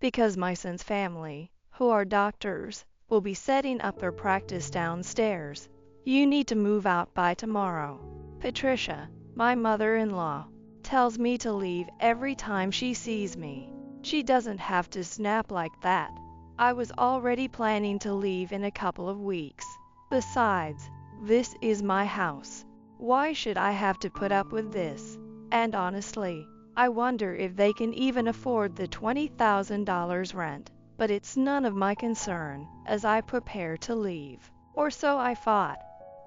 because my son's family, who are doctors, will be setting up their practice downstairs. You need to move out by tomorrow. Patricia, my mother-in-law, tells me to leave every time she sees me. She doesn't have to snap like that. I was already planning to leave in a couple of weeks. Besides, this is my house. Why should I have to put up with this? And honestly, I wonder if they can even afford the $20,000 rent. But it's none of my concern as I prepare to leave. Or so I thought.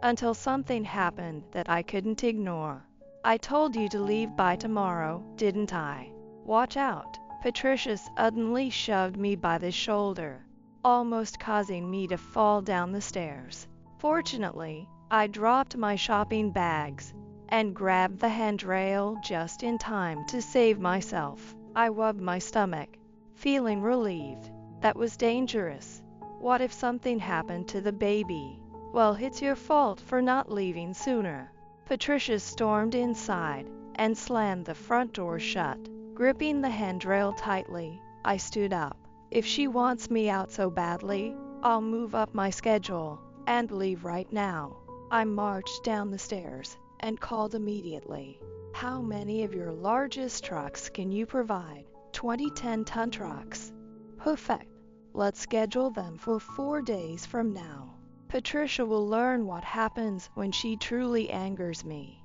Until something happened that I couldn't ignore. I told you to leave by tomorrow, didn't I? Watch out. Patricia suddenly shoved me by the shoulder, almost causing me to fall down the stairs. Fortunately, I dropped my shopping bags and grabbed the handrail just in time to save myself. I rubbed my stomach, feeling relieved. That was dangerous. What if something happened to the baby? Well, it's your fault for not leaving sooner. Patricia stormed inside and slammed the front door shut. Gripping the handrail tightly, I stood up. If she wants me out so badly, I'll move up my schedule and leave right now. I marched down the stairs and called immediately. How many of your largest trucks can you provide? 20 10-ton trucks. Perfect. Let's schedule them for 4 days from now. Patricia will learn what happens when she truly angers me.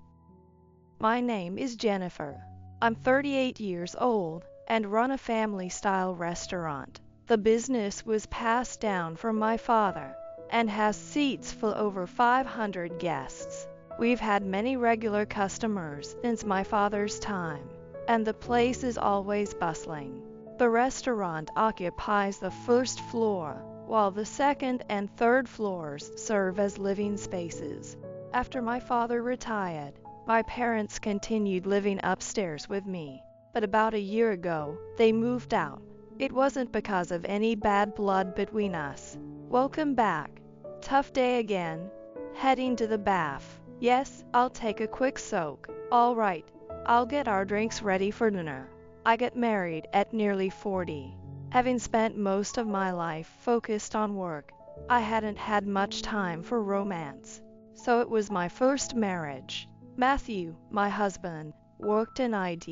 My name is Jennifer. I'm 38 years old and run a family-style restaurant. The business was passed down from my father and has seats for over 500 guests. We've had many regular customers since my father's time, and the place is always bustling. The restaurant occupies the first floor, while the second and third floors serve as living spaces. After my father retired, my parents continued living upstairs with me, but about a year ago, they moved out. It wasn't because of any bad blood between us. Welcome back. Tough day again. Heading to the bath. Yes, I'll take a quick soak. All right, I'll get our drinks ready for dinner. I got married at nearly 40. Having spent most of my life focused on work, I hadn't had much time for romance. So it was my first marriage. Matthew, my husband, worked in IT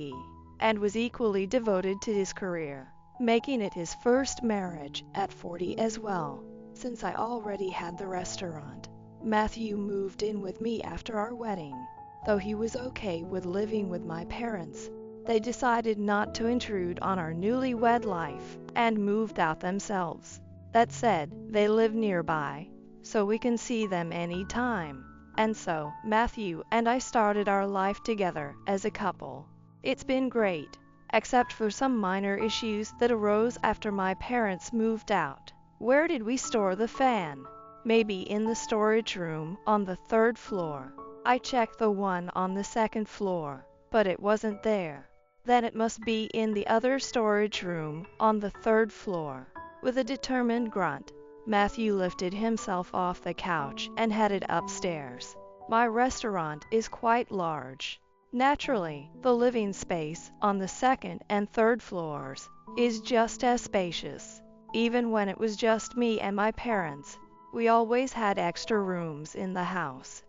and was equally devoted to his career, making it his first marriage at 40 as well. Since I already had the restaurant, Matthew moved in with me after our wedding. Though he was okay with living with my parents, they decided not to intrude on our newlywed life and moved out themselves. That said, they live nearby, so we can see them anytime. And so, Matthew and I started our life together as a couple. It's been great, except for some minor issues that arose after my parents moved out. Where did we store the fan? Maybe in the storage room on the 3rd floor. I checked the one on the 2nd floor, but it wasn't there. Then it must be in the other storage room on the 3rd floor. With a determined grunt, Matthew lifted himself off the couch and headed upstairs. My restaurant is quite large. Naturally, the living space on the 2nd and 3rd floors is just as spacious. Even when it was just me and my parents, we always had extra rooms in the house.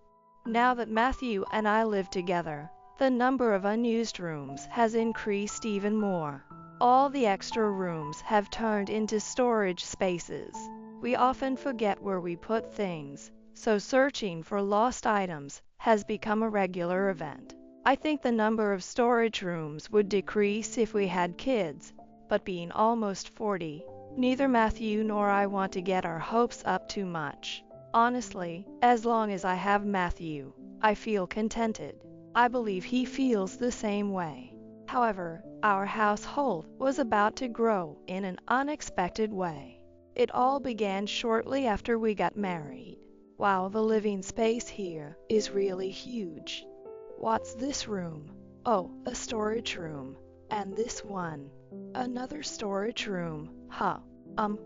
Now that Matthew and I live together, the number of unused rooms has increased even more. All the extra rooms have turned into storage spaces. We often forget where we put things, so searching for lost items has become a regular event. I think the number of storage rooms would decrease if we had kids, but being almost 40, neither Matthew nor I want to get our hopes up too much. Honestly, as long as I have Matthew, I feel contented. I believe he feels the same way. However, our household was about to grow in an unexpected way. It all began shortly after we got married. Wow, the living space here is really huge. What's this room? Oh, a storage room. And this one. Another storage room. Huh.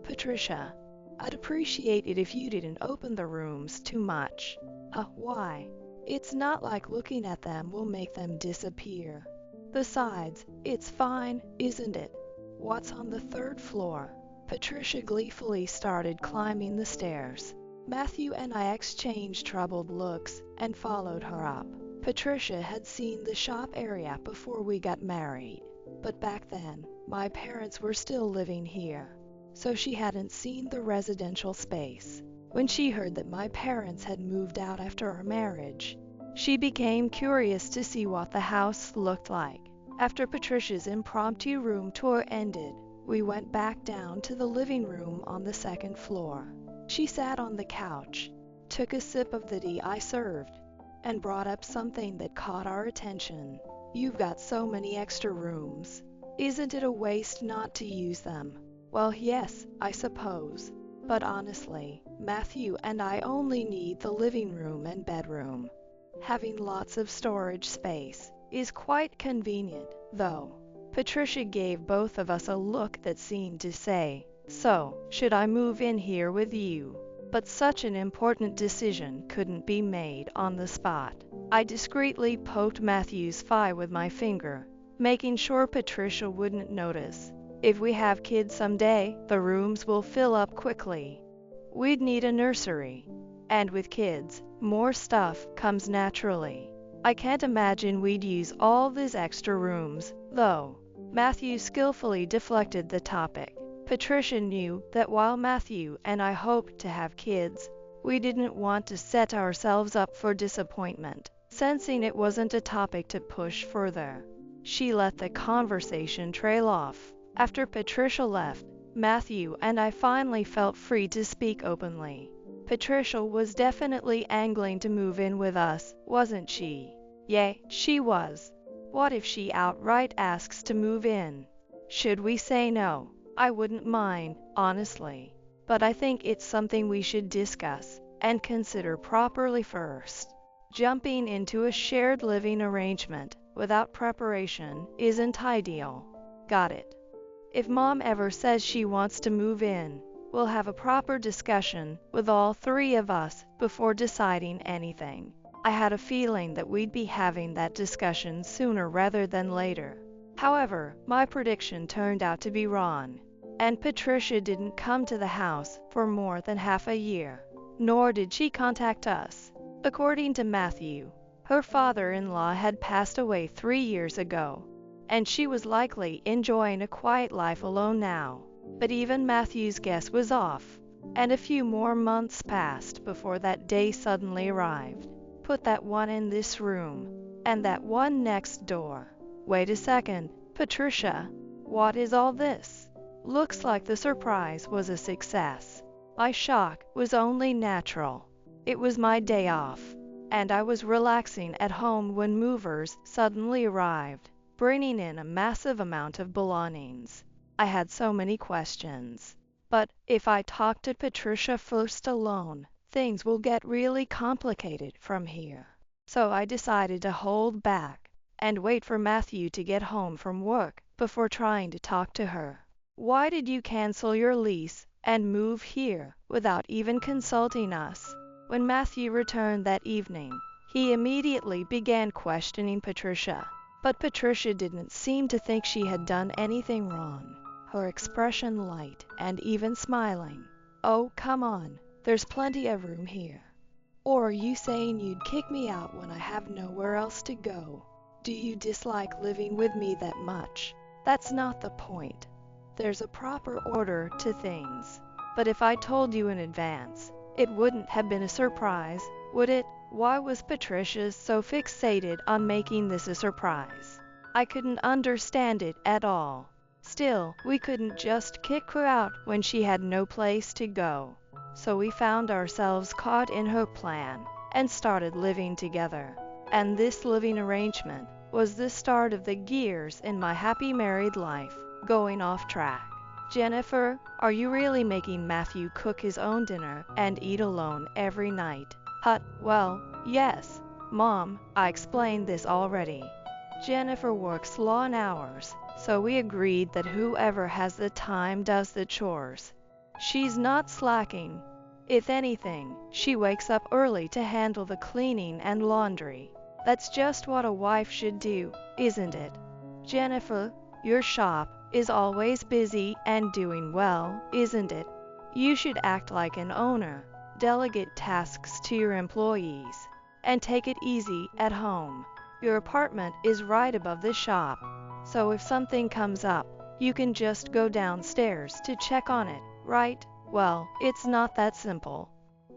Patricia, I'd appreciate it if you didn't open the rooms too much. Why? It's not like looking at them will make them disappear. Besides, it's fine, isn't it? What's on the third floor? Patricia gleefully started climbing the stairs. Matthew and I exchanged troubled looks and followed her up. Patricia had seen the shop area before we got married, but back then, my parents were still living here, so she hadn't seen the residential space. When she heard that my parents had moved out after our marriage, she became curious to see what the house looked like. After Patricia's impromptu room tour ended, we went back down to the living room on the second floor. She sat on the couch, took a sip of the tea I served, and brought up something that caught our attention. "You've got so many extra rooms. Isn't it a waste not to use them?" Well, yes, I suppose. But honestly, Matthew and I only need the living room and bedroom. Having lots of storage space is quite convenient, though. Patricia gave both of us a look that seemed to say, "So, should I move in here with you?" But such an important decision couldn't be made on the spot. I discreetly poked Matthew's thigh with my finger, making sure Patricia wouldn't notice. If we have kids someday, the rooms will fill up quickly. We'd need a nursery. And with kids, more stuff comes naturally. I can't imagine we'd use all these extra rooms, though. Matthew skillfully deflected the topic. Patricia knew that while Matthew and I hoped to have kids, we didn't want to set ourselves up for disappointment. Sensing it wasn't a topic to push further, she let the conversation trail off. After Patricia left, Matthew and I finally felt free to speak openly. Patricia was definitely angling to move in with us, wasn't she? Yeah, she was. What if she outright asks to move in? Should we say no? I wouldn't mind, honestly. But I think it's something we should discuss and consider properly first. Jumping into a shared living arrangement without preparation isn't ideal. Got it. If Mom ever says she wants to move in, we'll have a proper discussion with all three of us before deciding anything. I had a feeling that we'd be having that discussion sooner rather than later. However, my prediction turned out to be wrong, and Patricia didn't come to the house for more than half a year, nor did she contact us. According to Matthew, her father-in-law had passed away 3 years ago, and she was likely enjoying a quiet life alone now. But even Matthew's guess was off, and a few more months passed before that day suddenly arrived. Put that one in this room, and that one next door. Wait a second, Patricia, what is all this? Looks like the surprise was a success. My shock was only natural. It was my day off, and I was relaxing at home when movers suddenly arrived, bringing in a massive amount of belongings. I had so many questions. But if I talk to Patricia first alone, things will get really complicated from here. So I decided to hold back and wait for Matthew to get home from work before trying to talk to her. "Why did you cancel your lease and move here without even consulting us?" When Matthew returned that evening, he immediately began questioning Patricia. But Patricia didn't seem to think she had done anything wrong, her expression light and even smiling. "Oh, come on, there's plenty of room here. Or are you saying you'd kick me out when I have nowhere else to go? Do you dislike living with me that much?" That's not the point. There's a proper order to things. But if I told you in advance, it wouldn't have been a surprise, would it? Why was Patricia so fixated on making this a surprise? I couldn't understand it at all. Still, we couldn't just kick her out when she had no place to go. So we found ourselves caught in her plan and started living together. And this living arrangement was the start of the gears in my happy married life going off track. "Jennifer, are you really making Matthew cook his own dinner and eat alone every night?" Well, yes, Mom, I explained this already. Jennifer works long hours, so we agreed that whoever has the time does the chores. She's not slacking. If anything, she wakes up early to handle the cleaning and laundry. That's just what a wife should do, isn't it? Jennifer, your shop is always busy and doing well, isn't it? You should act like an owner, delegate tasks to your employees, and take it easy at home. Your apartment is right above the shop, so if something comes up, you can just go downstairs to check on it, right? Well, it's not that simple.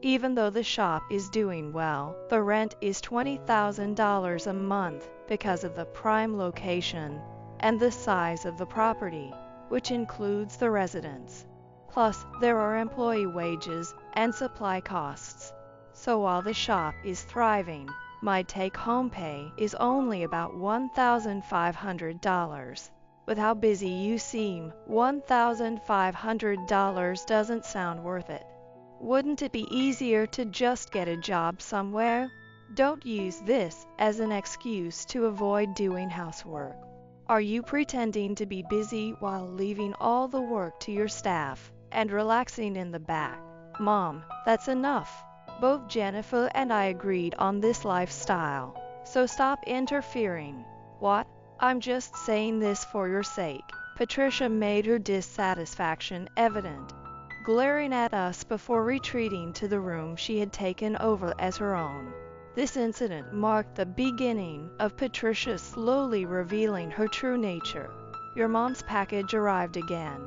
Even though the shop is doing well, the rent is $20,000 a month because of the prime location and the size of the property, which includes the residence. Plus, there are employee wages and supply costs. So while the shop is thriving, my take-home pay is only about $1,500. With how busy you seem, $1,500 doesn't sound worth it. Wouldn't it be easier to just get a job somewhere? Don't use this as an excuse to avoid doing housework. Are you pretending to be busy while leaving all the work to your staff and relaxing in the back? Mom, that's enough. Both Jennifer and I agreed on this lifestyle, so stop interfering. What? I'm just saying this for your sake. Patricia made her dissatisfaction evident, glaring at us before retreating to the room she had taken over as her own. This incident marked the beginning of Patricia slowly revealing her true nature. Your mom's package arrived again.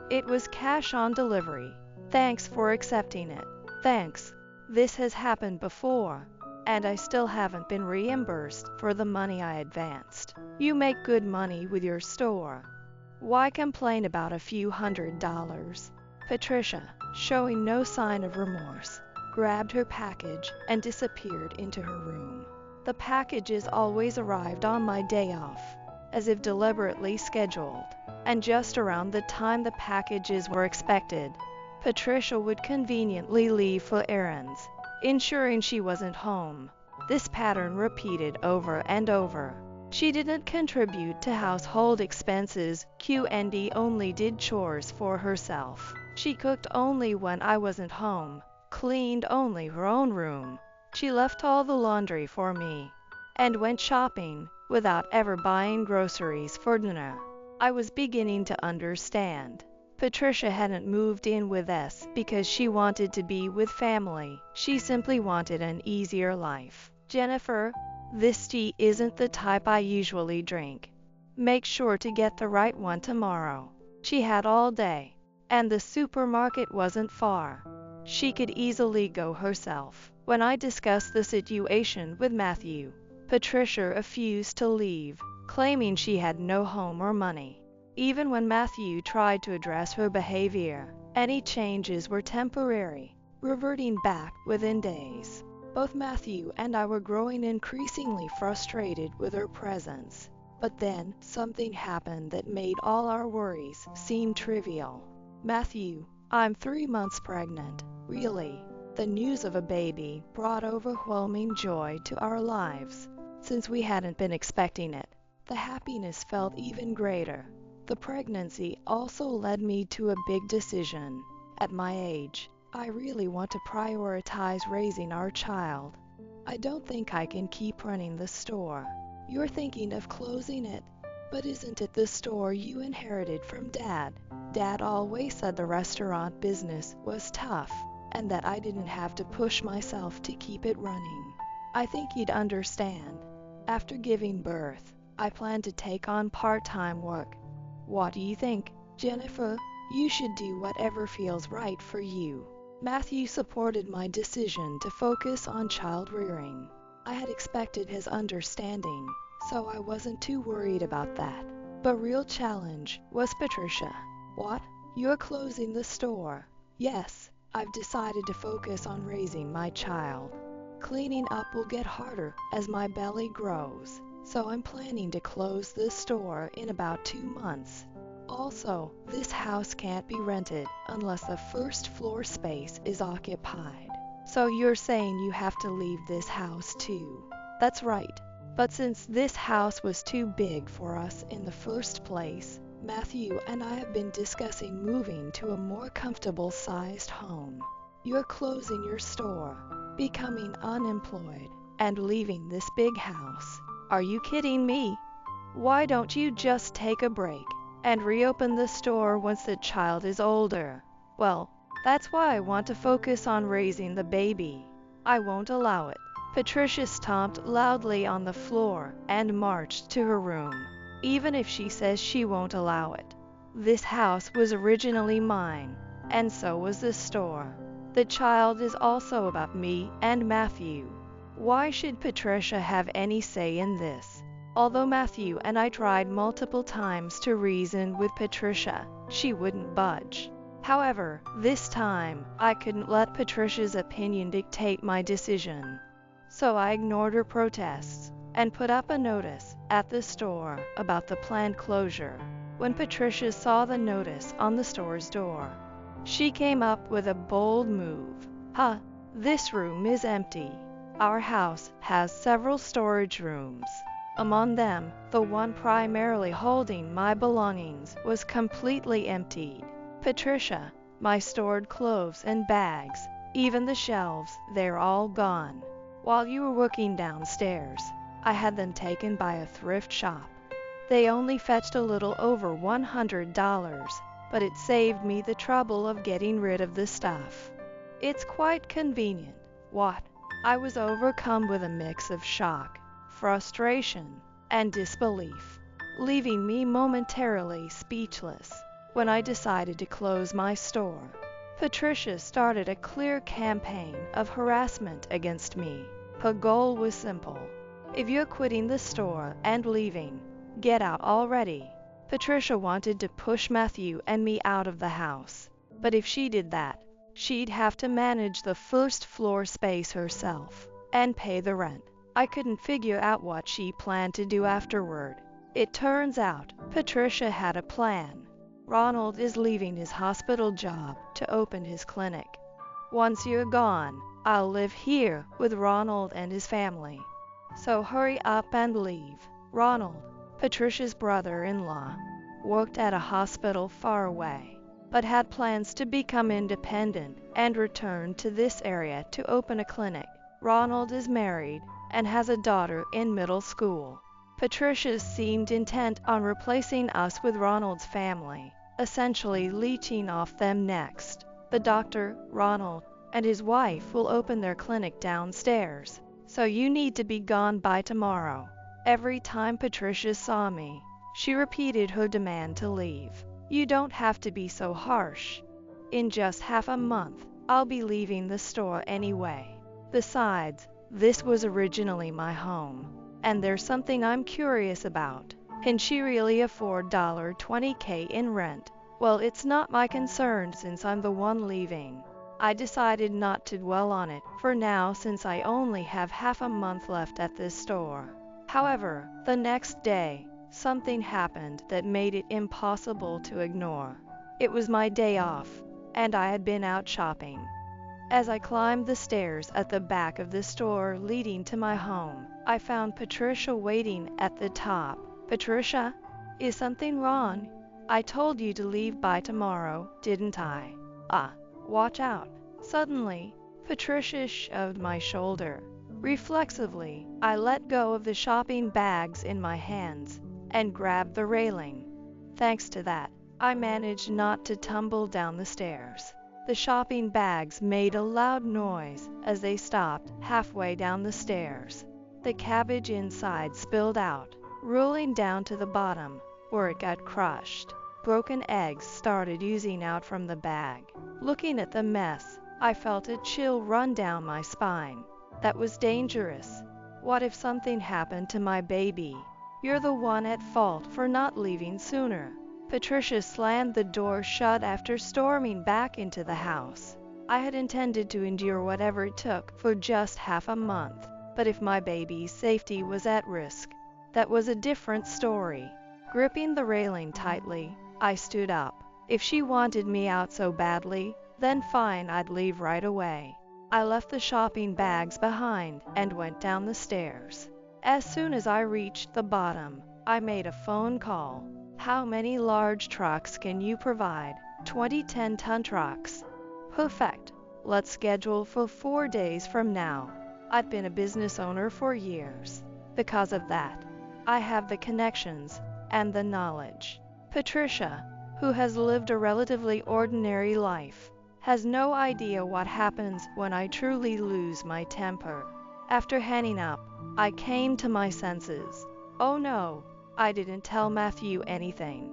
It was cash on delivery. Thanks for accepting it. Thanks. This has happened before, and I still haven't been reimbursed for the money I advanced. You make good money with your store. Why complain about a few $100s? Patricia, showing no sign of remorse, grabbed her package and disappeared into her room. The packages always arrived on my day off, as if deliberately scheduled, and just around the time the packages were expected, Patricia would conveniently leave for errands, ensuring she wasn't home. This pattern repeated over and over. She didn't contribute to household expenses. Q&D only did chores for herself. She cooked only when I wasn't home, cleaned only her own room. She left all the laundry for me, and went shopping without ever buying groceries for dinner. I was beginning to understand. Patricia hadn't moved in with us because she wanted to be with family. She simply wanted an easier life. Jennifer, this tea isn't the type I usually drink. Make sure to get the right one tomorrow. She had all day, and the supermarket wasn't far. She could easily go herself. When I discussed the situation with Matthew, Patricia refused to leave, claiming she had no home or money. Even when Matthew tried to address her behavior, any changes were temporary, reverting back within days. Both Matthew and I were growing increasingly frustrated with her presence. But then something happened that made all our worries seem trivial. Matthew, I'm 3 months pregnant. Really? The news of a baby brought overwhelming joy to our lives, since we hadn't been expecting it. The happiness felt even greater. The pregnancy also led me to a big decision. At my age, I really want to prioritize raising our child. I don't think I can keep running the store. You're thinking of closing it, but isn't it the store you inherited from Dad? Dad always said the restaurant business was tough, and that I didn't have to push myself to keep it running. I think he'd understand. After giving birth, I plan to take on part-time work. What do you think, Jennifer? You should do whatever feels right for you. Matthew supported my decision to focus on child rearing. I had expected his understanding, so I wasn't too worried about that. The real challenge was Patricia. What? You're closing the store? Yes, I've decided to focus on raising my child. Cleaning up will get harder as my belly grows, so I'm planning to close this store in about 2 months. Also, this house can't be rented unless the first floor space is occupied. So you're saying you have to leave this house too? That's right. But since this house was too big for us in the first place, Matthew and I have been discussing moving to a more comfortable sized home. You're closing your store, becoming unemployed, and leaving this big house. Are you kidding me? Why don't you just take a break and reopen the store once the child is older. Well, that's why I want to focus on raising the baby. I won't allow it." Patricia stomped loudly on the floor and marched to her room. "Even if she says she won't allow it. This house was originally mine, and so was the store. The child is also about me and Matthew. Why should Patricia have any say in this?" Although Matthew and I tried multiple times to reason with Patricia, she wouldn't budge. However, this time, I couldn't let Patricia's opinion dictate my decision. So I ignored her protests and put up a notice at the store about the planned closure. When Patricia saw the notice on the store's door, she came up with a bold move. "Huh, this room is empty. Our house has several storage rooms. Among them, the one primarily holding my belongings was completely emptied. Patricia, my stored clothes and bags, even the shelves, they're all gone. While you were working downstairs, I had them taken by a thrift shop. They only fetched a little over $100, but it saved me the trouble of getting rid of the stuff. It's quite convenient." What? I was overcome with a mix of shock, frustration, and disbelief, leaving me momentarily speechless. When I decided to close my store, Patricia started a clear campaign of harassment against me. Her goal was simple. "If you're quitting the store and leaving, get out already." Patricia wanted to push Matthew and me out of the house, but if she did that, she'd have to manage the first floor space herself and pay the rent. I couldn't figure out what she planned to do afterward. It turns out Patricia had a plan. "Ronald is leaving his hospital job to open his clinic. Once you're gone, I'll live here with Ronald and his family. So hurry up and leave." Ronald, Patricia's brother-in-law, worked at a hospital far away, but had plans to become independent and return to this area to open a clinic. Ronald is married and has a daughter in middle school. Patricia seemed intent on replacing us with Ronald's family, essentially leeching off them next. "The doctor, Ronald, and his wife will open their clinic downstairs, so you need to be gone by tomorrow." Every time Patricia saw me, she repeated her demand to leave. "You don't have to be so harsh. In just half a month, I'll be leaving the store anyway. Besides, this was originally my home, and there's something I'm curious about. Can she really afford $20K in rent? Well, it's not my concern since I'm the one leaving." I decided not to dwell on it for now since I only have half a month left at this store. However, the next day, something happened that made it impossible to ignore. It was my day off, and I had been out shopping. As I climbed the stairs at the back of the store leading to my home, I found Patricia waiting at the top. "Patricia, is something wrong? I told you to leave by tomorrow, didn't I? Watch out." Suddenly, Patricia shoved my shoulder. Reflexively, I let go of the shopping bags in my hands and grabbed the railing. Thanks to that, I managed not to tumble down the stairs. The shopping bags made a loud noise as they stopped halfway down the stairs. The cabbage inside spilled out, rolling down to the bottom, where it got crushed. Broken eggs started oozing out from the bag. Looking at the mess, I felt a chill run down my spine. That was dangerous. What if something happened to my baby? "You're the one at fault for not leaving sooner." Patricia slammed the door shut after storming back into the house. I had intended to endure whatever it took for just half a month, but if my baby's safety was at risk, that was a different story. Gripping the railing tightly, I stood up. If she wanted me out so badly, then fine, I'd leave right away. I left the shopping bags behind and went down the stairs. As soon as I reached the bottom, I made a phone call. "How many large trucks can you provide?" 20 10-ton trucks. "Perfect. Let's schedule for 4 days from now." I've been a business owner for years. Because of that, I have the connections and the knowledge. Patricia, who has lived a relatively ordinary life, has no idea what happens when I truly lose my temper. After hanging up, I came to my senses. Oh no, I didn't tell Matthew anything.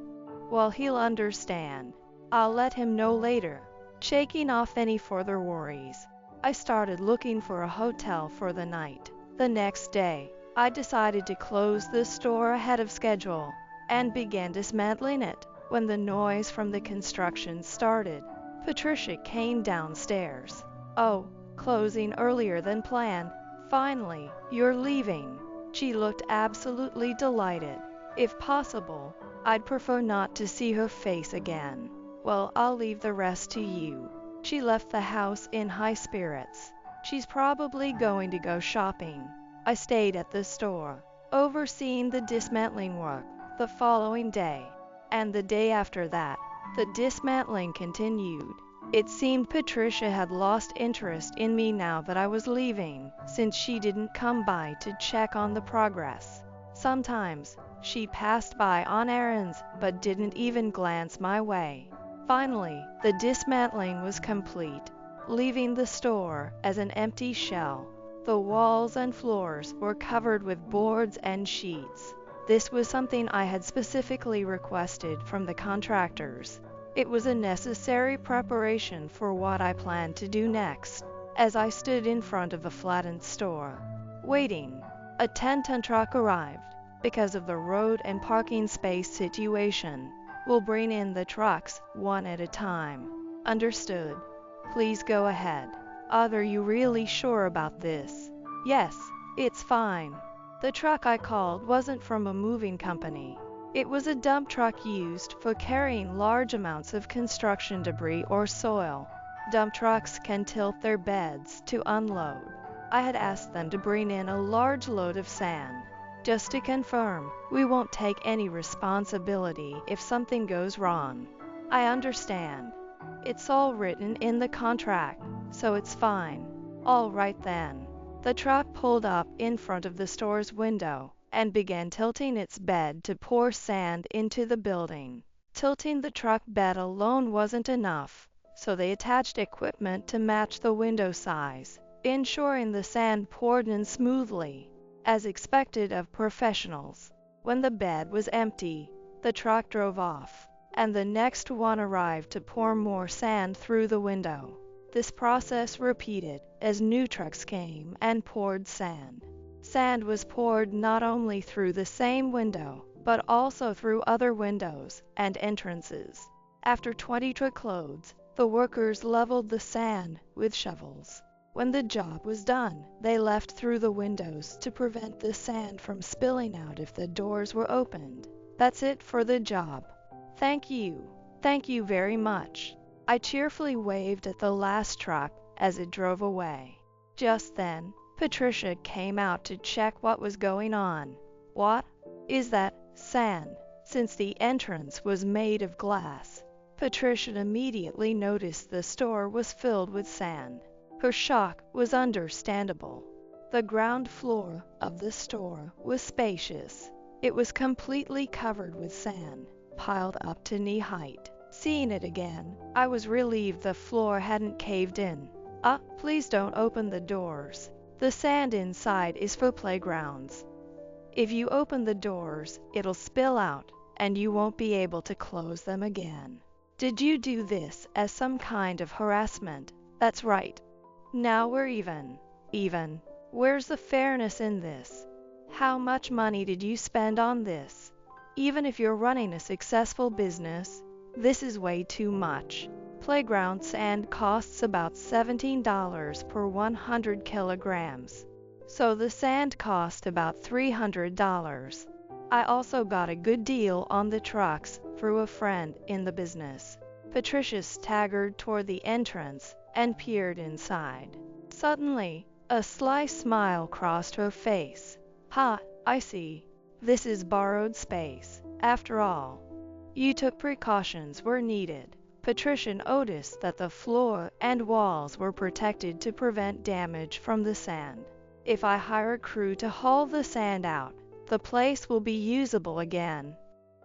Well, he'll understand. I'll let him know later. Shaking off any further worries, I started looking for a hotel for the night. The next day, I decided to close the store ahead of schedule and began dismantling it. When the noise from the construction started, Patricia came downstairs. Oh, closing earlier than planned. Finally, you're leaving. She looked absolutely delighted. If possible, I'd prefer not to see her face again. Well, I'll leave the rest to you. She left the house in high spirits. She's probably going to go shopping. I stayed at the store, overseeing the dismantling work. The following day, and the day after that, the dismantling continued. It seemed Patricia had lost interest in me now that I was leaving, since she didn't come by to check on the progress. Sometimes, she passed by on errands but didn't even glance my way. Finally, the dismantling was complete, leaving the store as an empty shell. The walls and floors were covered with boards and sheets. This was something I had specifically requested from the contractors. It was a necessary preparation for what I planned to do next. As I stood in front of the flattened store, waiting, a 10-ton truck arrived. Because of the road and parking space situation, we'll bring in the trucks one at a time. Understood. Please go ahead. Are you really sure about this? Yes, it's fine. The truck I called wasn't from a moving company. It was a dump truck used for carrying large amounts of construction debris or soil. Dump trucks can tilt their beds to unload. I had asked them to bring in a large load of sand. Just to confirm, we won't take any responsibility if something goes wrong. I understand. It's all written in the contract, so it's fine. All right then. The truck pulled up in front of the store's window and began tilting its bed to pour sand into the building. Tilting the truck bed alone wasn't enough, so they attached equipment to match the window size, ensuring the sand poured in smoothly, as expected of professionals. When the bed was empty, the truck drove off, and the next one arrived to pour more sand through the window. This process repeated as new trucks came and poured sand. Sand was poured not only through the same window, but also through other windows and entrances. After 20 truckloads, the workers leveled the sand with shovels. When the job was done, they left through the windows to prevent the sand from spilling out if the doors were opened. That's it for the job. Thank you. Thank you very much. I cheerfully waved at the last truck as it drove away. Just then, Patricia came out to check what was going on. What? Is that sand? Since the entrance was made of glass, Patricia immediately noticed the store was filled with sand. Her shock was understandable. The ground floor of the store was spacious. It was completely covered with sand, piled up to knee height. Seeing it again, I was relieved the floor hadn't caved in. Please don't open the doors. The sand inside is for playgrounds. If you open the doors, it'll spill out, and you won't be able to close them again. Did you do this as some kind of harassment? That's right. Now we're even. Even. Where's the fairness in this? How much money did you spend on this? Even if you're running a successful business, this is way too much. Playground sand costs about $17 per 100 kilograms. So the sand cost about $300. I also got a good deal on the trucks through a friend in the business. Patricia staggered toward the entrance and peered inside. Suddenly, a sly smile crossed her face. I see. This is borrowed space, after all. You took precautions where needed. Patricia noticed that the floor and walls were protected to prevent damage from the sand. If I hire a crew to haul the sand out, the place will be usable again.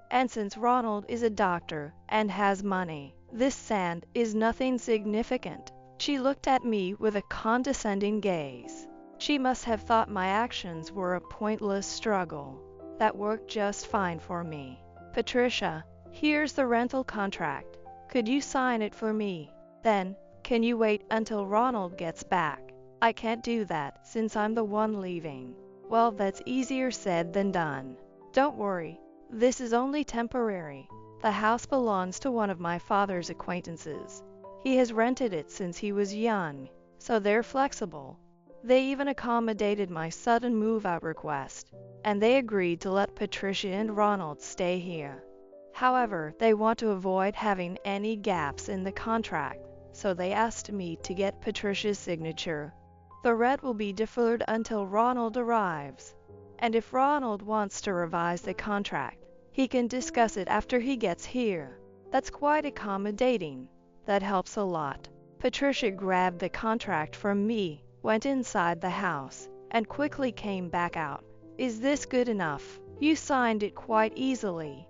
And since Ronald is a doctor and has money, this sand is nothing significant. She looked at me with a condescending gaze. She must have thought my actions were a pointless struggle. That worked just fine for me. Patricia, here's the rental contract. Could you sign it for me? Then, can you wait until Ronald gets back? I can't do that since I'm the one leaving. Well, that's easier said than done. Don't worry, this is only temporary. The house belongs to one of my father's acquaintances. He has rented it since he was young, so they're flexible. They even accommodated my sudden move-out request, and they agreed to let Patricia and Ronald stay here. However, they want to avoid having any gaps in the contract, so they asked me to get Patricia's signature. The rent will be deferred until Ronald arrives, and if Ronald wants to revise the contract, he can discuss it after he gets here. That's quite accommodating. That helps a lot. Patricia grabbed the contract from me, went inside the house, and quickly came back out. Is this good enough? You signed it quite easily.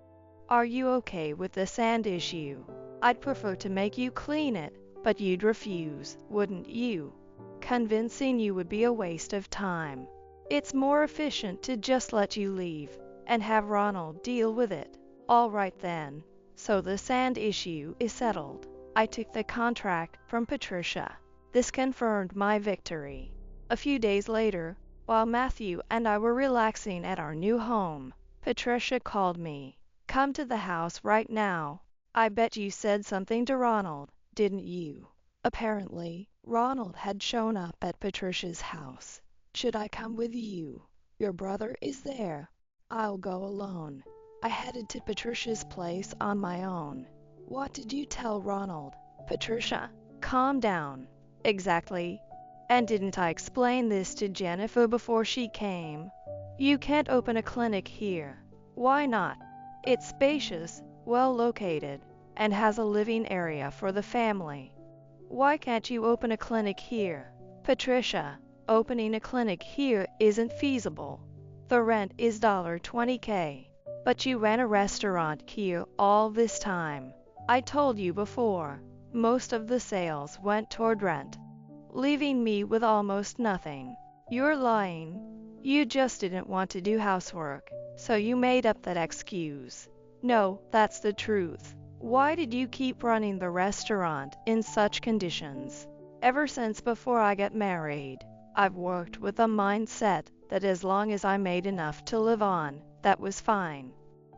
Are you okay with the sand issue? I'd prefer to make you clean it, but you'd refuse, wouldn't you? Convincing you would be a waste of time. It's more efficient to just let you leave and have Ronald deal with it. All right then. So the sand issue is settled. I took the contract from Patricia. This confirmed my victory. A few days later, while Matthew and I were relaxing at our new home, Patricia called me. Come to the house right now. I bet you said something to Ronald, didn't you? Apparently, Ronald had shown up at Patricia's house. Should I come with you? Your brother is there. I'll go alone. I headed to Patricia's place on my own. What did you tell Ronald? Patricia, calm down. Exactly. And didn't I explain this to Jennifer before she came? You can't open a clinic here. Why not? It's spacious, well located, and has a living area for the family. Why can't you open a clinic here? Patricia, opening a clinic here isn't feasible. The rent is $20K. But you ran a restaurant here all this time. I told you before, most of the sales went toward rent, leaving me with almost nothing. You're lying. You just didn't want to do housework, so you made up that excuse. No, that's the truth. Why did you keep running the restaurant in such conditions? Ever since before I got married, I've worked with a mindset that as long as I made enough to live on, that was fine.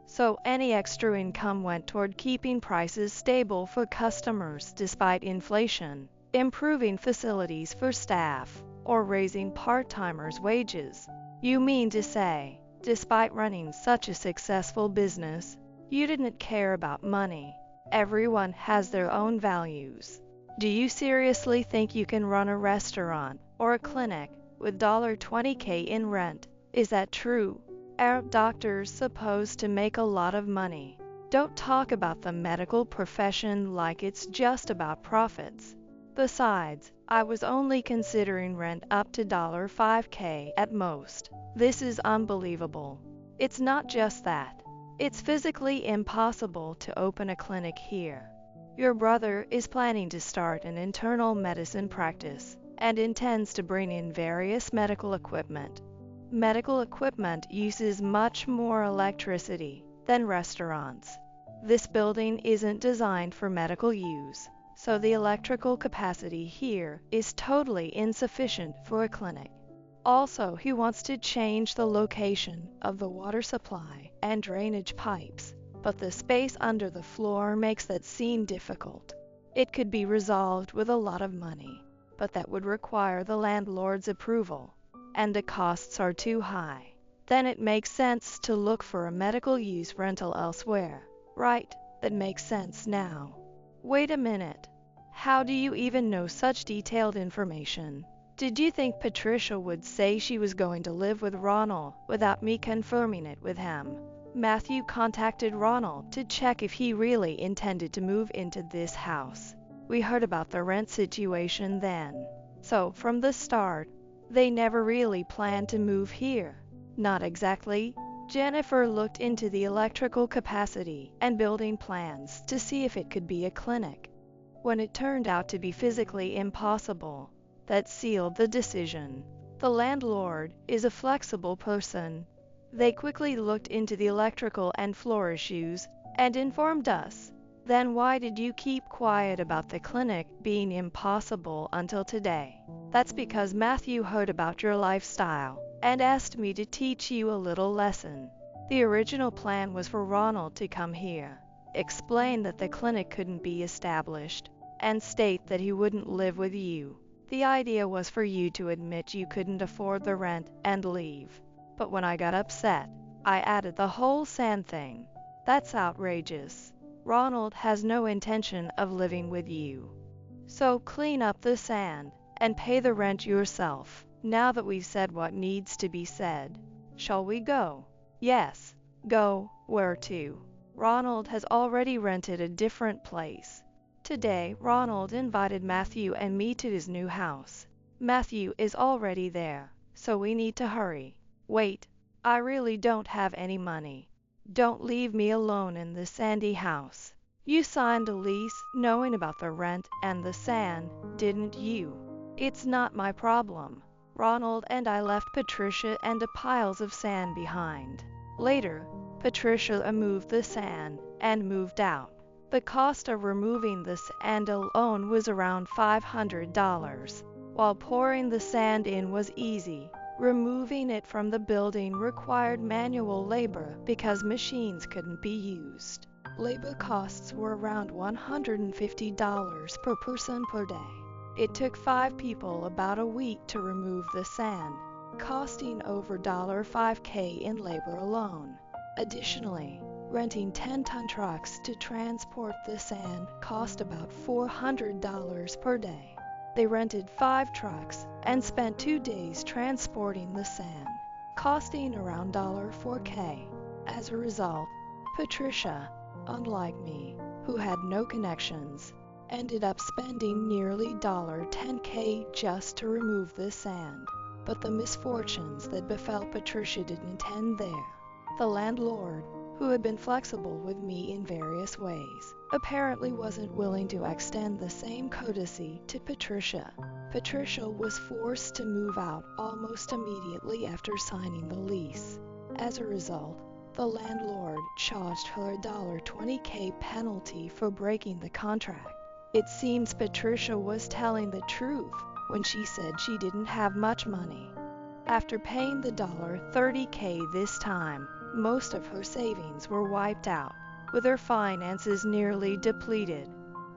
So any extra income went toward keeping prices stable for customers despite inflation, improving facilities for staff, or raising part-timers' wages. You mean to say, despite running such a successful business, you didn't care about money? Everyone has their own values. Do you seriously think you can run a restaurant or a clinic with $20K in rent? Is that true? Are doctors supposed to make a lot of money? Don't talk about the medical profession like it's just about profits. Besides, I was only considering rent up to $5K at most. This is unbelievable. It's not just that. It's physically impossible to open a clinic here. Your brother is planning to start an internal medicine practice and intends to bring in various medical equipment. Medical equipment uses much more electricity than restaurants. This building isn't designed for medical use, so the electrical capacity here is totally insufficient for a clinic. Also, he wants to change the location of the water supply and drainage pipes, but the space under the floor makes that seem difficult. It could be resolved with a lot of money, but that would require the landlord's approval, and the costs are too high. Then it makes sense to look for a medical use rental elsewhere. Right, that makes sense now. Wait a minute. How do you even know such detailed information? Did you think Patricia would say she was going to live with Ronald without me confirming it with him? Matthew contacted Ronald to check if he really intended to move into this house. We heard about the rent situation then. So, from the start, they never really planned to move here. Not exactly. Jennifer looked into the electrical capacity and building plans to see if it could be a clinic. When it turned out to be physically impossible, that sealed the decision. The landlord is a flexible person. They quickly looked into the electrical and floor issues and informed us. Then why did you keep quiet about the clinic being impossible until today? That's because Matthew heard about your lifestyle and asked me to teach you a little lesson. The original plan was for Ronald to come here, explain that the clinic couldn't be established, and state that he wouldn't live with you. The idea was for you to admit you couldn't afford the rent and leave. But when I got upset, I added the whole sand thing. That's outrageous. Ronald has no intention of living with you. So clean up the sand and pay the rent yourself. Now that we've said what needs to be said, shall we go? Yes. Go. Where to? Ronald has already rented a different place. Today, Ronald invited Matthew and me to his new house. Matthew is already there, so we need to hurry. Wait, I really don't have any money. Don't leave me alone in this sandy house. You signed a lease knowing about the rent and the sand, didn't you? It's not my problem. Ronald and I left Patricia and the piles of sand behind. Later, Patricia moved the sand and moved out. The cost of removing the sand alone was around $500. While pouring the sand in was easy, removing it from the building required manual labor because machines couldn't be used. Labor costs were around $150 per person per day. It took 5 people about a week to remove the sand, costing over $5K in labor alone. Additionally, renting 10-ton trucks to transport the sand cost about $400 per day. They rented 5 trucks and spent 2 days transporting the sand, costing around $4K. As a result, Patricia, unlike me, who had no connections, ended up spending nearly $10K just to remove the sand. But the misfortunes that befell Patricia didn't end there. The landlord, who had been flexible with me in various ways, apparently wasn't willing to extend the same courtesy to Patricia. Patricia was forced to move out almost immediately after signing the lease. As a result, the landlord charged her a $20K penalty for breaking the contract. It seems Patricia was telling the truth when she said she didn't have much money. After paying the $30K this time, most of her savings were wiped out, with her finances nearly depleted.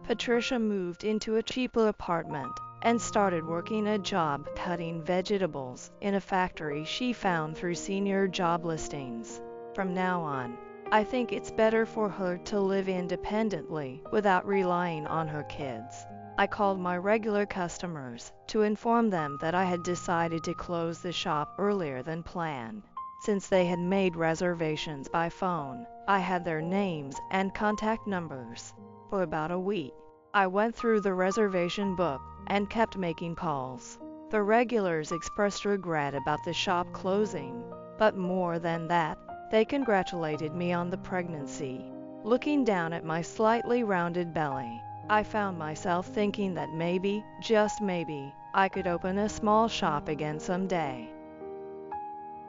Patricia moved into a cheaper apartment and started working a job cutting vegetables in a factory she found through senior job listings. From now on, I think it's better for her to live independently without relying on her kids. I called my regular customers to inform them that I had decided to close the shop earlier than planned. Since they had made reservations by phone, I had their names and contact numbers. For about a week, I went through the reservation book and kept making calls. The regulars expressed regret about the shop closing, but more than that, they congratulated me on the pregnancy. Looking down at my slightly rounded belly, I found myself thinking that maybe, just maybe, I could open a small shop again someday.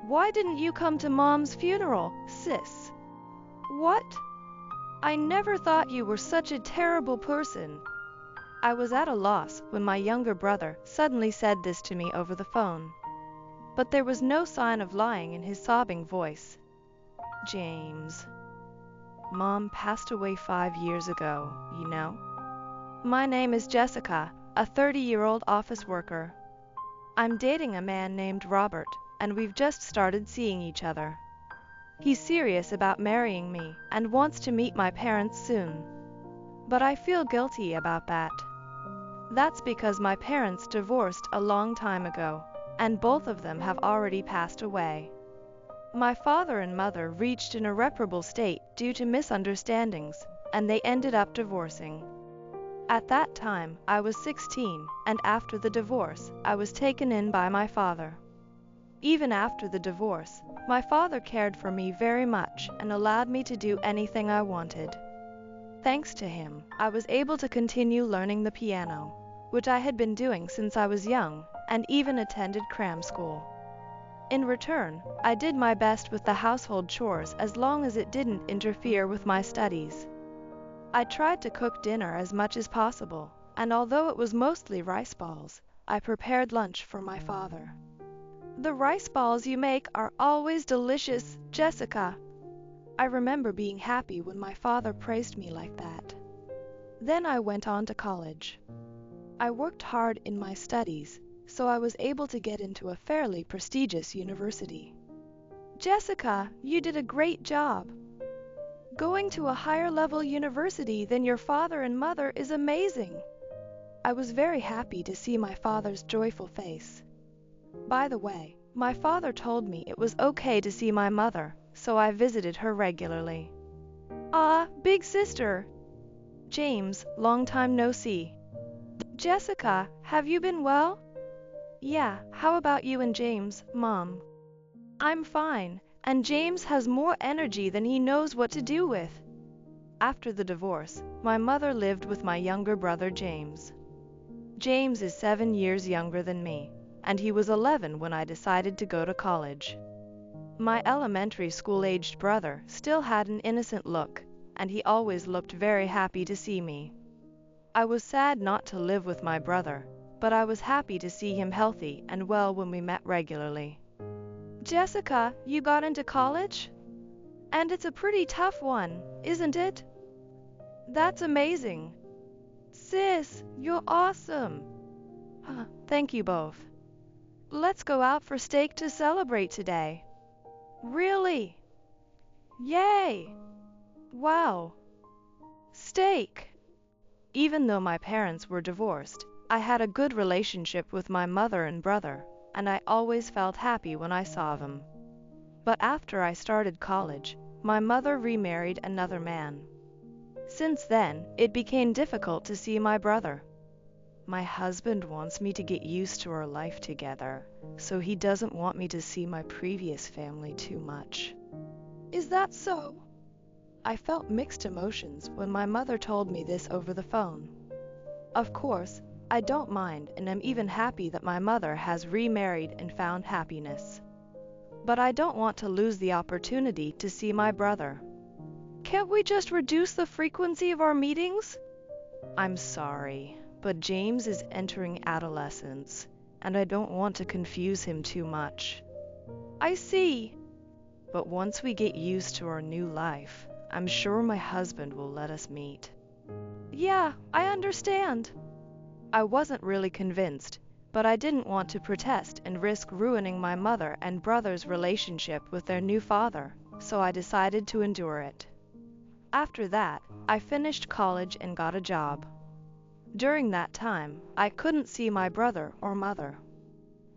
Why didn't you come to Mom's funeral, sis? What? I never thought you were such a terrible person. I was at a loss when my younger brother suddenly said this to me over the phone. But there was no sign of lying in his sobbing voice. James. Mom passed away 5 years ago, you know. My name is Jessica, a 30-year-old office worker. I'm dating a man named Robert, and we've just started seeing each other. He's serious about marrying me and wants to meet my parents soon. But I feel guilty about that. That's because my parents divorced a long time ago, and both of them have already passed away. My father and mother reached an irreparable state due to misunderstandings, and they ended up divorcing. At that time, I was 16, and after the divorce, I was taken in by my father. Even after the divorce, My father cared for me very much and allowed me to do anything I wanted. Thanks to him, I was able to continue learning the piano, which I had been doing since I was young, and even attended cram school. In return, I did my best with the household chores as long as it didn't interfere with my studies. I tried to cook dinner as much as possible, and although it was mostly rice balls, I prepared lunch for my father. The rice balls you make are always delicious, Jessica. I remember being happy when my father praised me like that. Then I went on to college. I worked hard in my studies, so I was able to get into a fairly prestigious university. Jessica, you did a great job. Going to a higher level university than your father and mother is amazing. I was very happy to see my father's joyful face. By the way, my father told me it was okay to see my mother, so I visited her regularly. Ah, big sister. James, long time no see. Jessica, have you been well? Yeah, how about you and James, Mom? I'm fine, and James has more energy than he knows what to do with. After the divorce, my mother lived with my younger brother James. James is 7 years younger than me, and he was 11 when I decided to go to college. My elementary school-aged brother still had an innocent look, and he always looked very happy to see me. I was sad not to live with my brother, but I was happy to see him healthy and well when we met regularly. Jessica, you got into college? And it's a pretty tough one, isn't it? That's amazing. Sis, you're awesome. Thank you both. Let's go out for steak to celebrate today. Really? Yay! Wow! Steak! Even though my parents were divorced, I had a good relationship with my mother and brother, and I always felt happy when I saw them. But after I started college, my mother remarried another man. Since then, it became difficult to see my brother. My husband wants me to get used to our life together, so he doesn't want me to see my previous family too much. Is that so? I felt mixed emotions when my mother told me this over the phone. Of course, I don't mind and am even happy that my mother has remarried and found happiness. But I don't want to lose the opportunity to see my brother. Can't we just reduce the frequency of our meetings? I'm sorry, but James is entering adolescence, and I don't want to confuse him too much. I see. But once we get used to our new life, I'm sure my husband will let us meet. Yeah, I understand. I wasn't really convinced, but I didn't want to protest and risk ruining my mother and brother's relationship with their new father, so I decided to endure it. After that, I finished college and got a job. During that time, I couldn't see my brother or mother.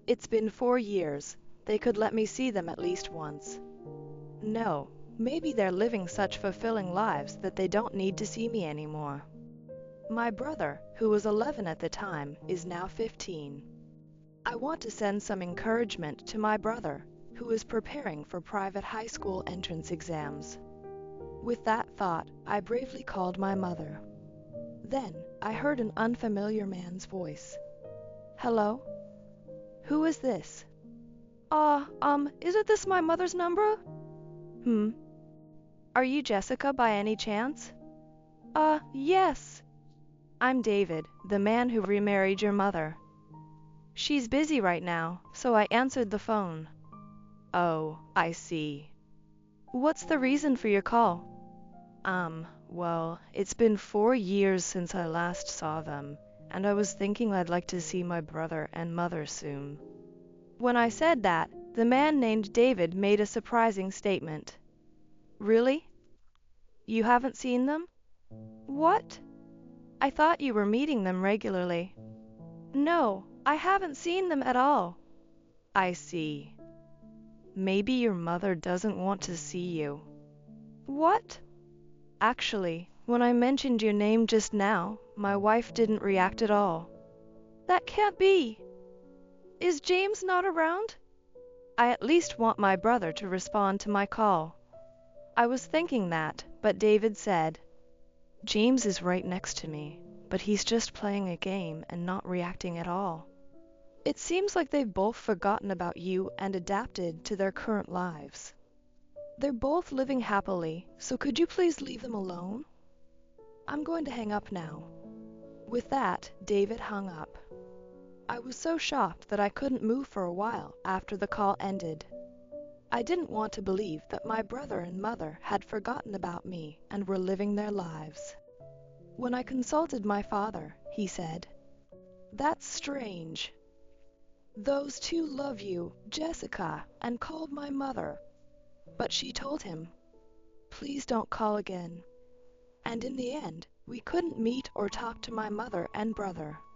It's been 4 years. They could let me see them at least once. No, maybe they're living such fulfilling lives that they don't need to see me anymore. My brother, who was 11 at the time, is now 15. I want to send some encouragement to my brother, who is preparing for private high school entrance exams. With that thought, I bravely called my mother. Then, I heard an unfamiliar man's voice. Hello? Who is this? Isn't this my mother's number? Are you Jessica by any chance? Yes. I'm David, the man who remarried your mother. She's busy right now, so I answered the phone. Oh, I see. What's the reason for your call? Well, it's been 4 years since I last saw them, and I was thinking I'd like to see my brother and mother soon. When I said that, the man named David made a surprising statement. Really? You haven't seen them? What? I thought you were meeting them regularly. No, I haven't seen them at all. I see. Maybe your mother doesn't want to see you. What? Actually, when I mentioned your name just now, my wife didn't react at all. That can't be. Is James not around? I at least want my brother to respond to my call. I was thinking that, but David said, James is right next to me, but he's just playing a game and not reacting at all. It seems like they've both forgotten about you and adapted to their current lives. They're both living happily, so could you please leave them alone? I'm going to hang up now. With that, David hung up. I was so shocked that I couldn't move for a while after the call ended. I didn't want to believe that my brother and mother had forgotten about me and were living their lives. When I consulted my father, he said, "That's strange. Those two love you, Jessica, and called my mother." But she told him, "Please don't call again." And in the end, we couldn't meet or talk to my mother and brother.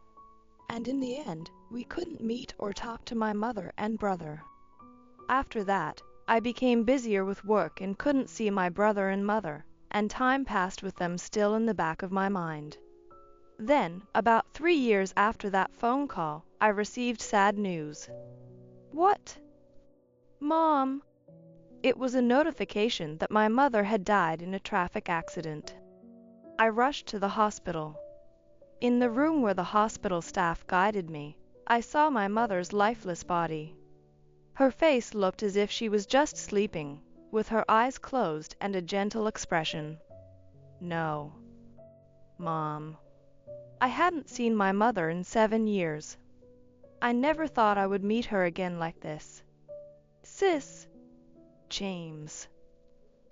After that, I became busier with work and couldn't see my brother and mother, and time passed with them still in the back of my mind. Then, about 3 years after that phone call, I received sad news. What? Mom! It was a notification that my mother had died in a traffic accident. I rushed to the hospital. In the room where the hospital staff guided me, I saw my mother's lifeless body. Her face looked as if she was just sleeping, with her eyes closed and a gentle expression. No. Mom. I hadn't seen my mother in 7 years. I never thought I would meet her again like this. Sis. James.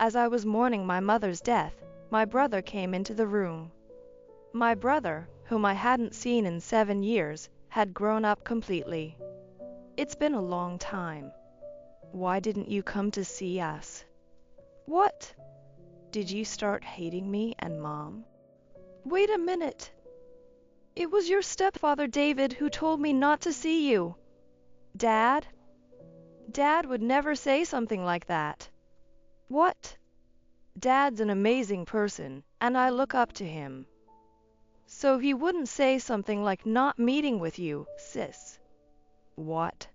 As I was mourning my mother's death, my brother came into the room. My brother, whom I hadn't seen in 7 years, had grown up completely. It's been a long time. Why didn't you come to see us? What? Did you start hating me and Mom? Wait a minute. It was your stepfather David who told me not to see you. Dad? Dad would never say something like that. What? Dad's an amazing person, and I look up to him. So he wouldn't say something like not meeting with you, sis. What?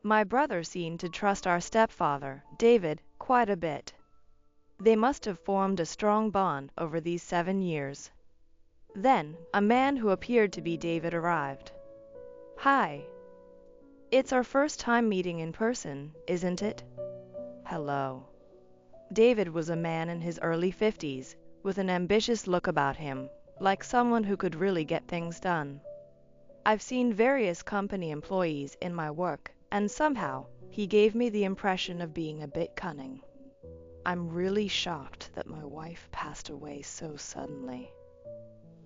My brother seemed to trust our stepfather, David, quite a bit. They must have formed a strong bond over these 7 years. Then, a man who appeared to be David arrived. Hi. It's our first time meeting in person, isn't it? Hello. David was a man in his early 50s, with an ambitious look about him, like someone who could really get things done. I've seen various company employees in my work, and somehow, he gave me the impression of being a bit cunning. I'm really shocked that my wife passed away so suddenly.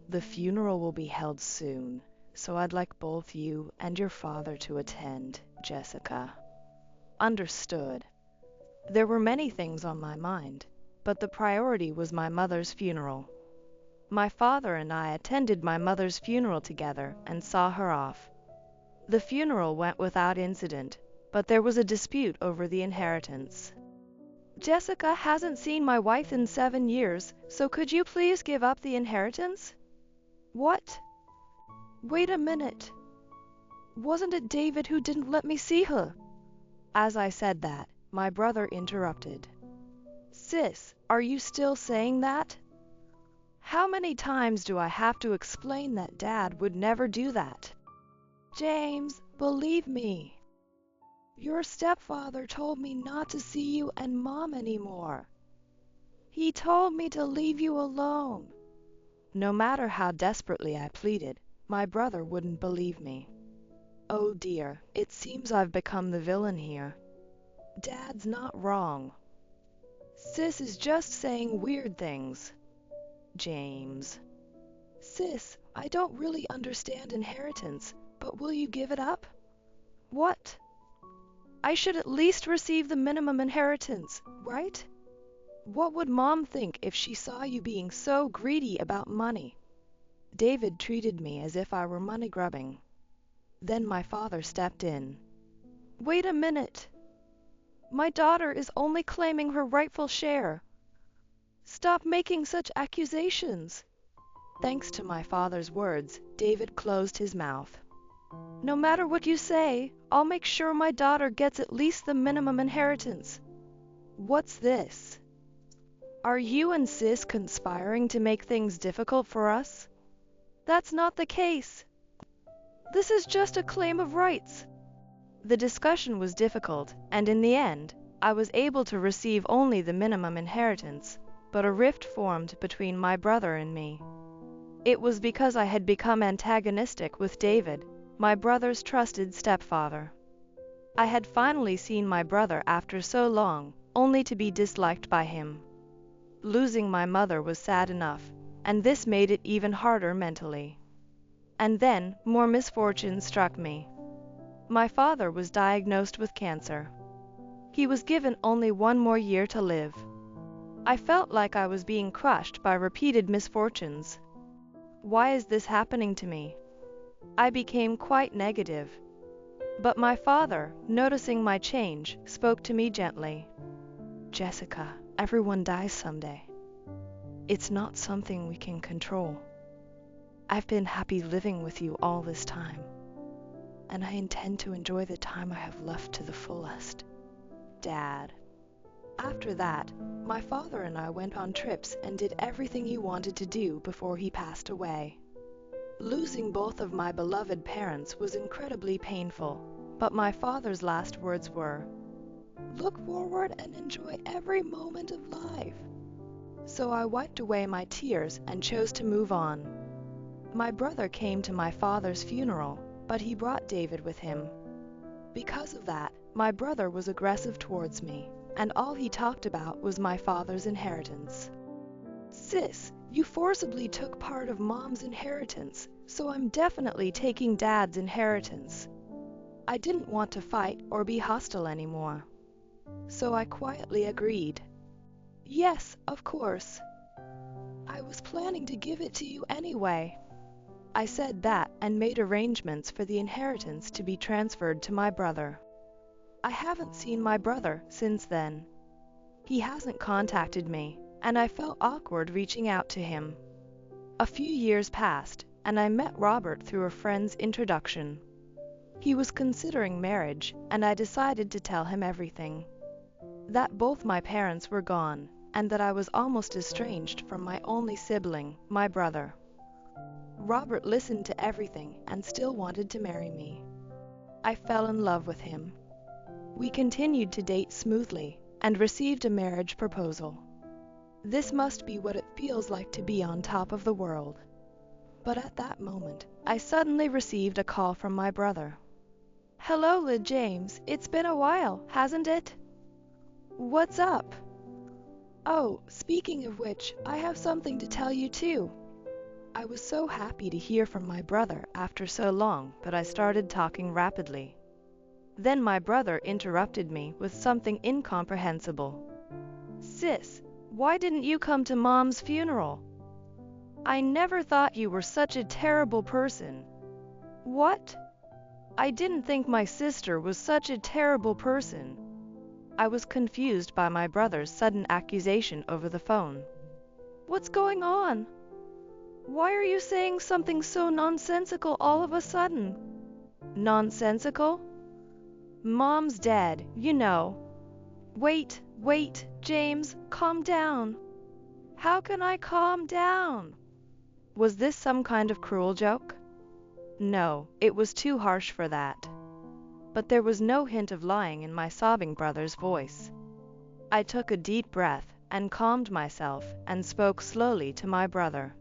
The funeral will be held soon, so I'd like both you and your father to attend, Jessica. Understood. There were many things on my mind, but the priority was my mother's funeral. My father and I attended my mother's funeral together and saw her off. The funeral went without incident, but there was a dispute over the inheritance. Jessica hasn't seen my wife in 7 years, so could you please give up the inheritance? What? Wait a minute. Wasn't it David who didn't let me see her? As I said that, my brother interrupted. Sis, are you still saying that? How many times do I have to explain that Dad would never do that? James, believe me. Your stepfather told me not to see you and Mom anymore. He told me to leave you alone. No matter how desperately I pleaded, my brother wouldn't believe me. Oh dear, it seems I've become the villain here. Dad's not wrong. Sis is just saying weird things. James. Sis, I don't really understand inheritance, but will you give it up? What? I should at least receive the minimum inheritance, right? What would Mom think if she saw you being so greedy about money? David treated me as if I were money grubbing. Then my father stepped in. Wait a minute. My daughter is only claiming her rightful share. Stop making such accusations. Thanks to my father's words, David closed his mouth. No matter what you say, I'll make sure my daughter gets at least the minimum inheritance. What's this? Are you and Sis conspiring to make things difficult for us? That's not the case. This is just a claim of rights. The discussion was difficult, and in the end, I was able to receive only the minimum inheritance, but a rift formed between my brother and me. It was because I had become antagonistic with David, my brother's trusted stepfather. I had finally seen my brother after so long, only to be disliked by him. Losing my mother was sad enough, and this made it even harder mentally. And then, more misfortune struck me. My father was diagnosed with cancer. He was given only one more year to live. I felt like I was being crushed by repeated misfortunes. Why is this happening to me? I became quite negative. But my father, noticing my change, spoke to me gently. Jessica, everyone dies someday. It's not something we can control. I've been happy living with you all this time, and I intend to enjoy the time I have left to the fullest. Dad. After that, my father and I went on trips and did everything he wanted to do before he passed away. Losing both of my beloved parents was incredibly painful, but my father's last words were, "Look forward and enjoy every moment of life." So I wiped away my tears and chose to move on. My brother came to my father's funeral, but he brought David with him. Because of that, my brother was aggressive towards me, and all he talked about was my father's inheritance. Sis, you forcibly took part of Mom's inheritance, so I'm definitely taking Dad's inheritance. I didn't want to fight or be hostile anymore. So I quietly agreed. Yes, of course. I was planning to give it to you anyway. I said that and made arrangements for the inheritance to be transferred to my brother. I haven't seen my brother since then. He hasn't contacted me, and I felt awkward reaching out to him. A few years passed, and I met Robert through a friend's introduction. He was considering marriage, and I decided to tell him everything. That both my parents were gone, and that I was almost estranged from my only sibling, my brother. Robert listened to everything and still wanted to marry me. I fell in love with him. We continued to date smoothly and received a marriage proposal. This must be what it feels like to be on top of the world. But at that moment, I suddenly received a call from my brother. Hello, James. It's been a while, hasn't it? What's up? Oh, speaking of which, I have something to tell you too. I was so happy to hear from my brother after so long that I started talking rapidly. Then my brother interrupted me with something incomprehensible. Sis, why didn't you come to Mom's funeral? I never thought you were such a terrible person. What? I didn't think my sister was such a terrible person. I was confused by my brother's sudden accusation over the phone. What's going on? Why are you saying something so nonsensical all of a sudden? Nonsensical? Mom's dead, you know. Wait, James, calm down. How can I calm down? Was this some kind of cruel joke? No, it was too harsh for that. But there was no hint of lying in my sobbing brother's voice. I took a deep breath and calmed myself and spoke slowly to my brother.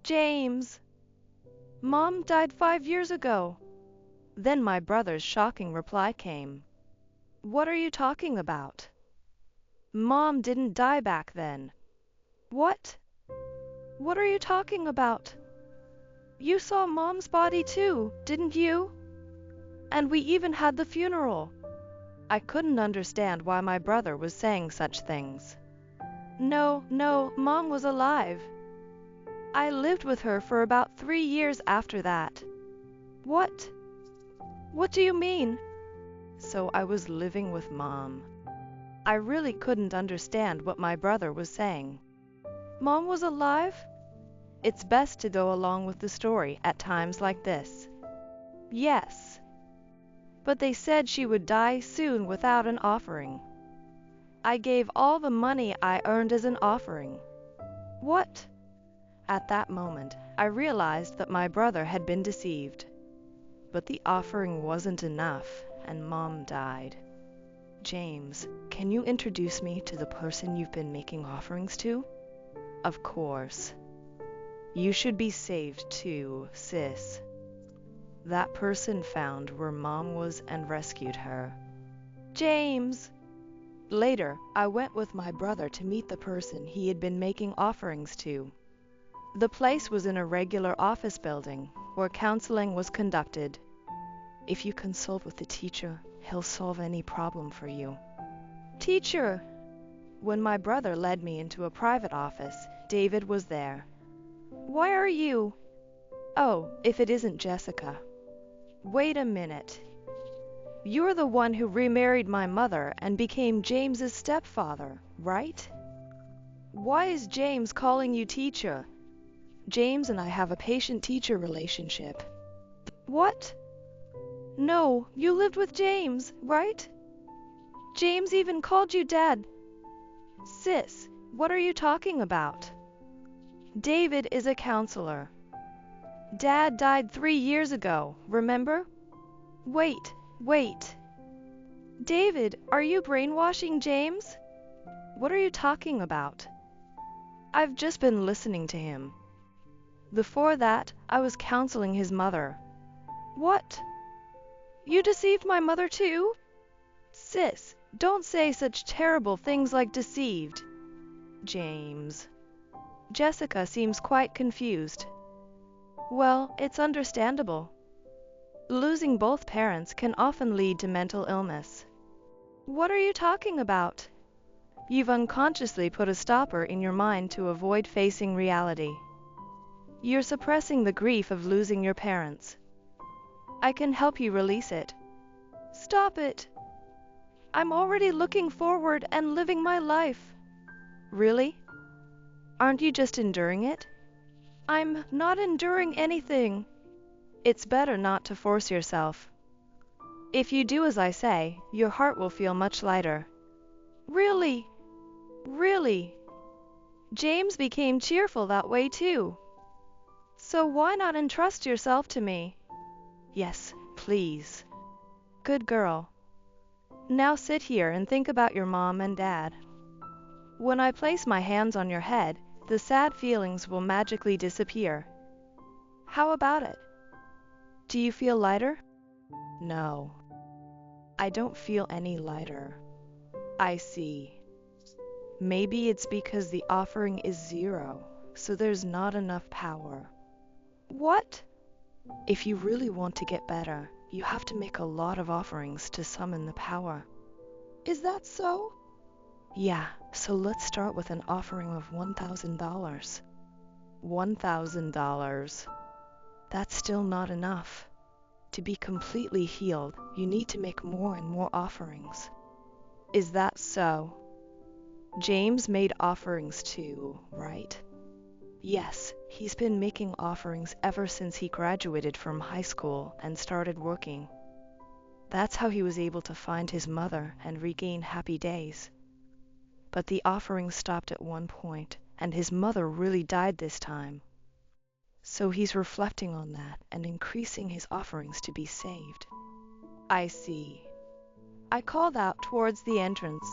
James, Mom died 5 years ago. Then my brother's shocking reply came. What are you talking about? Mom didn't die back then. What? What are you talking about? You saw Mom's body too, didn't you? And we even had the funeral. I couldn't understand why my brother was saying such things. No, Mom was alive. I lived with her for about 3 years after that. What? What do you mean? So I was living with Mom. I really couldn't understand what my brother was saying. Mom was alive? It's best to go along with the story at times like this. Yes, but they said she would die soon without an offering. I gave all the money I earned as an offering. What? At that moment, I realized that my brother had been deceived. But the offering wasn't enough, and Mom died. James, can you introduce me to the person you've been making offerings to? Of course. You should be saved too, sis. That person found where Mom was and rescued her. James! Later, I went with my brother to meet the person he had been making offerings to. The place was in a regular office building where counseling was conducted. If you consult with the teacher, he'll solve any problem for you. Teacher! When my brother led me into a private office, David was there. Why are you? Oh, if it isn't Jessica. Wait a minute. You're the one who remarried my mother and became James's stepfather, right? Why is James calling you teacher? James and I have a patient-teacher relationship. What? No, you lived with James, right? James even called you Dad. Sis, what are you talking about? David is a counselor. Dad died 3 years ago, remember? Wait. David, are you brainwashing James? What are you talking about? I've just been listening to him. Before that, I was counseling his mother. What? You deceived my mother too? Sis, don't say such terrible things like deceived. James. Jessica seems quite confused. Well, it's understandable. Losing both parents can often lead to mental illness. What are you talking about? You've unconsciously put a stopper in your mind to avoid facing reality. You're suppressing the grief of losing your parents. I can help you release it. Stop it. I'm already looking forward and living my life. Really? Aren't you just enduring it? I'm not enduring anything. It's better not to force yourself. If you do as I say, your heart will feel much lighter. Really? James became cheerful that way too. So why not entrust yourself to me? Yes, please. Good girl. Now sit here and think about your mom and dad. When I place my hands on your head, the sad feelings will magically disappear. How about it? Do you feel lighter? No. I don't feel any lighter. I see. Maybe it's because the offering is 0, so there's not enough power. What? If you really want to get better, you have to make a lot of offerings to summon the power. Is that so? Yeah, so let's start with an offering of $1,000. $1,000. That's still not enough. To be completely healed, you need to make more and more offerings. Is that so? James made offerings too, right? Yes, he's been making offerings ever since he graduated from high school and started working. That's how he was able to find his mother and regain happy days. But the offerings stopped at one point, and his mother really died this time. So he's reflecting on that and increasing his offerings to be saved. I see. I called out towards the entrance.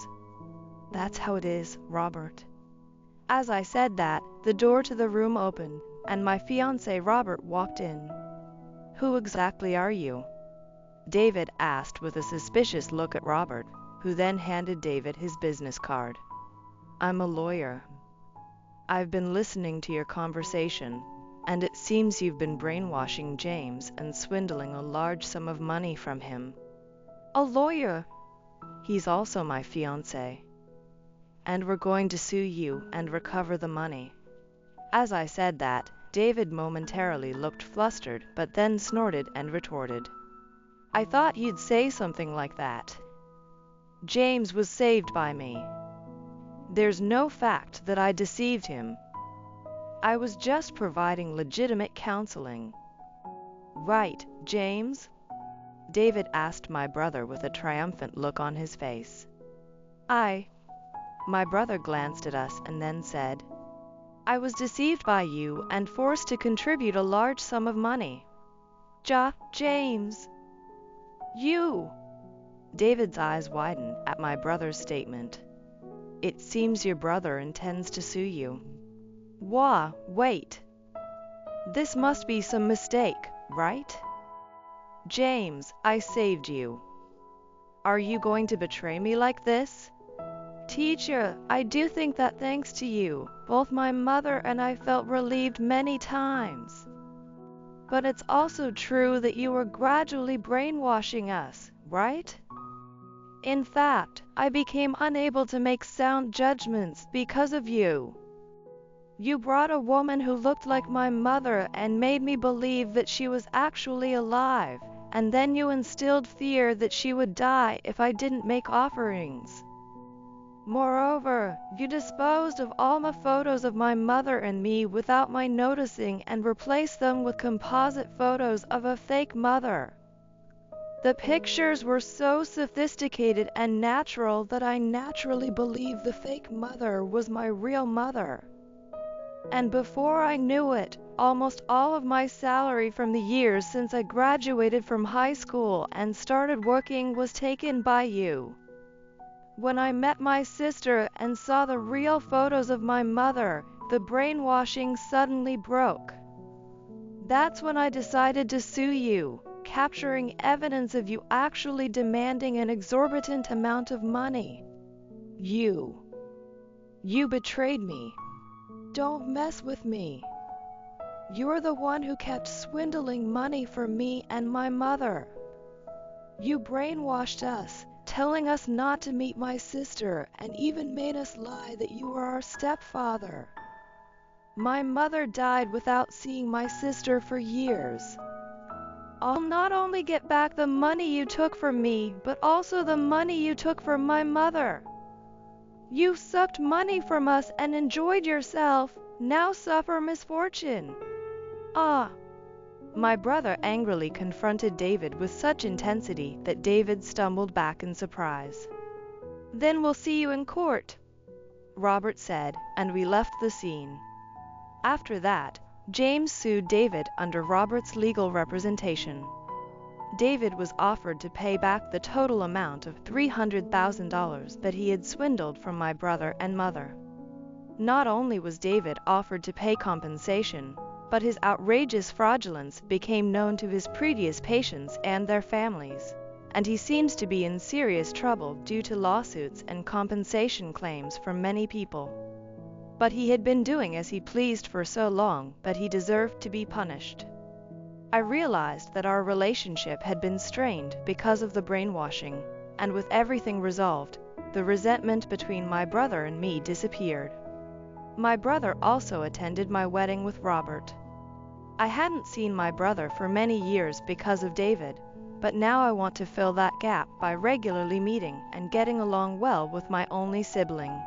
That's how it is, Robert. As I said that, the door to the room opened, and my fiancé Robert walked in. Who exactly are you? David asked with a suspicious look at Robert, who then handed David his business card. I'm a lawyer. I've been listening to your conversation, and it seems you've been brainwashing James and swindling a large sum of money from him. A lawyer? He's also my fiancé. And we're going to sue you and recover the money. As I said that, David momentarily looked flustered, but then snorted and retorted. I thought you'd say something like that. James was saved by me. There's no fact that I deceived him. I was just providing legitimate counseling. Right, James? David asked my brother with a triumphant look on his face. My brother glanced at us and then said, I was deceived by you and forced to contribute a large sum of money. James. You. David's eyes widened at my brother's statement. It seems your brother intends to sue you. Wait. This must be some mistake, right? James, I saved you. Are you going to betray me like this? Teacher, I do think that thanks to you, both my mother and I felt relieved many times. But it's also true that you were gradually brainwashing us, right? In fact, I became unable to make sound judgments because of you. You brought a woman who looked like my mother and made me believe that she was actually alive, and then you instilled fear that she would die if I didn't make offerings. Moreover, you disposed of all my photos of my mother and me without my noticing and replaced them with composite photos of a fake mother. The pictures were so sophisticated and natural that I naturally believed the fake mother was my real mother. And before I knew it, almost all of my salary from the years since I graduated from high school and started working was taken by you. When I met my sister and saw the real photos of my mother, the brainwashing suddenly broke. That's when I decided to sue you, capturing evidence of you actually demanding an exorbitant amount of money. You betrayed me. Don't mess with me. You're the one who kept swindling money for me and my mother. You brainwashed us, telling us not to meet my sister, and even made us lie that you were our stepfather. My mother died without seeing my sister for years. I'll not only get back the money you took from me, but also the money you took from my mother. You sucked money from us and enjoyed yourself, now suffer misfortune. My brother angrily confronted David with such intensity that David stumbled back in surprise. Then we'll see you in court, Robert said, and we left the scene. After that, James sued David under Robert's legal representation. David was offered to pay back the total amount of $300,000 that he had swindled from my brother and mother. Not only was David offered to pay compensation, but his outrageous fraudulence became known to his previous patients and their families, and he seems to be in serious trouble due to lawsuits and compensation claims from many people. But he had been doing as he pleased for so long that he deserved to be punished. I realized that our relationship had been strained because of the brainwashing, and with everything resolved, the resentment between my brother and me disappeared. My brother also attended my wedding with Robert. I hadn't seen my brother for many years because of David, but now I want to fill that gap by regularly meeting and getting along well with my only sibling.